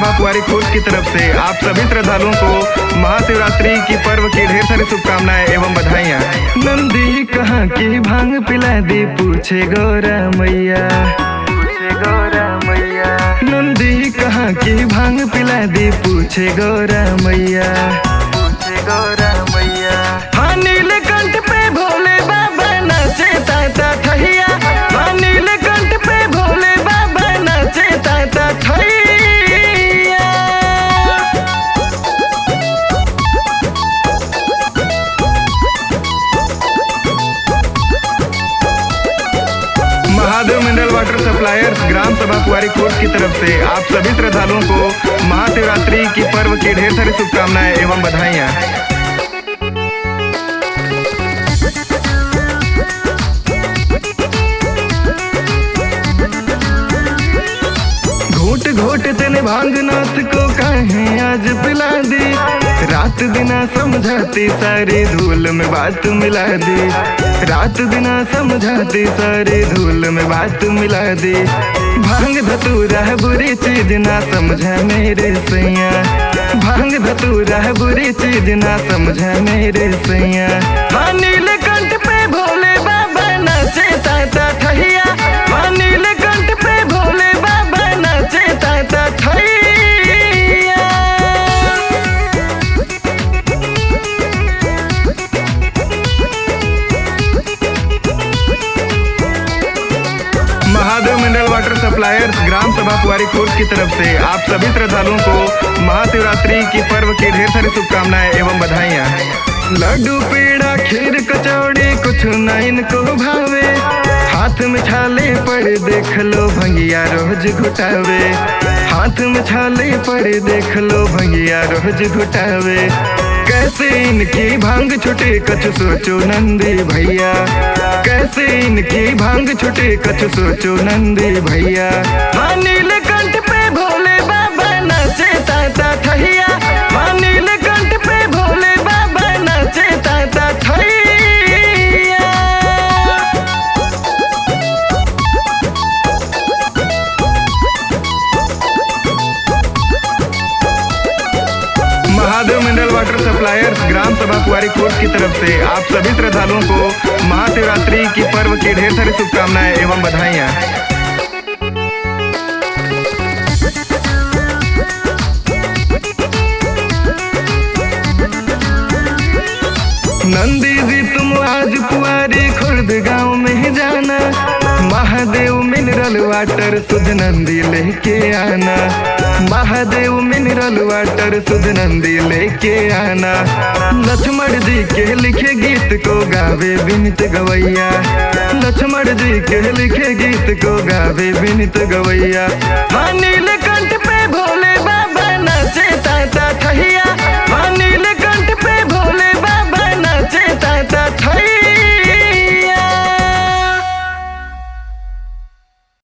सभा कुंवारी खोज की तरफ से आप सभी श्रद्धालुओं को महाशिवरात्रि की पर्व की ढेर सारी शुभकामनाएं एवं बधाइयाँ। नंदी कहाँ की भांग पिला दी पूछे गौरा मैया, नंदी कहाँ की भांग पिला दी पूछे गौरा मैया, हाँ नीलकंठ पे भोले बाबा नाचे ताता ठहिया, हाँ नीलकंठ पे भोले बाबा नाचे ताता ठहिया। Mahadev mineral water suppliers gram सभा कुंवारी खोज की तरफ से आप सभी श्रद्धालुओं को महाशिवरात्रि की पर्व की ढेर सारी शुभकामनाएं एवं बधाइयाँ। घोट घोट तेने भांगनाथ को काहे आज पिला दी, रात दिना समझाती सारी धूल में बात मिला दी, रात दिना समझाती सारी धूल में बात मिला दी। भांग धतूरा है बुरी चीज ना समझा मेरे सैया, भांग धतूरा है बुरी चीज ना समझा मेरे सैया, हाँ नीलकंठ पे भोले बाबा नाचे ताता ठहिया, हाँ नीलकंठ पे भोले बाबा नाचे ताता ठहिया। Mahadev mineral water suppliers gram सभा कुंवारी खोज की तरफ से आप सभी श्रद्धालुओं को महाशिवरात्रि की पर्व की ढेर सारी शुभकामनाएं एवं बधाइयाँ। लड्डू पेड़ा खीर कचौड़ी कुछ न इनको भावे, हाथ में छाले पड़े देख लो भंगिया रोज घुटावे, हाथ में छाले पड़े देख लो भंगिया रोज घुटावे। कैसे इनकी भांग छुटे कछु सोचो नंदी भैया, कैसे इनकी भांग छुटे कछु सोचो नंदी भैया, हाँ नीलकंठ पे भोले बाबा नाचे ताता ठहिया, हाँ नीलकंठ पे भोले बाबा नाचे ताता ठहिया। Mahadev mineral water suppliers gram सभा कुंवारी खोज की तरफ से आप सभी श्रद्धालुओं को महाशिवरात्रि की पर्व की ढेर सारी शुभकामनाएं एवं बधाइयाँ। नंदी जी तुम आज कुंवारी खुर्द गांव में ही जाना, महादेव मिनरल वाटर सुध नंदी लेके आना, महादेव मिनरल वाटर सुध नंदी लेके आना। लक्ष्मण जी के लिखे गीत को गावे विनीत गवैया, लक्ष्मण जी के लिखे गीत को गावे विनीत गवैया, हाँ नीलकंठ पे भोले बाबा नाचे